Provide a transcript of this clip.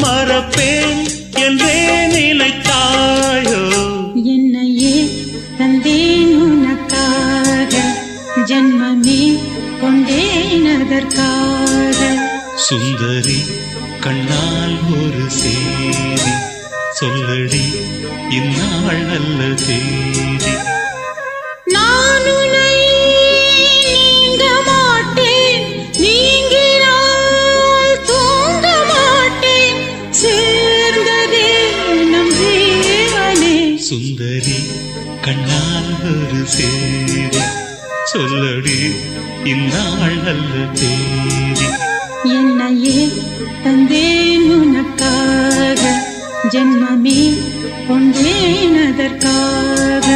மறப்பேன் என்றே நினைத்தாயோ என்னையே தந்தேன் உனக்காக ஜன்மமே கொண்டேன் அதற்காக சுந்தரி கண்ணால் ஒரு சேதி சொல்லடி இந்நாள் நல்ல தேதி நான் உன்னை நீங்க மாட்டேன் நீங்கினால் தூங்க மாட்டேன் சேர்ந்ததே நம் ஜீவனே சுந்தரி கண்ணால் ஒரு சேதி சொல்லடி இந்நாள் நல்ல தேதி என்னையே தந்தேன் உனக்காக ஜன்மமே கொண்டேன் அதற்காக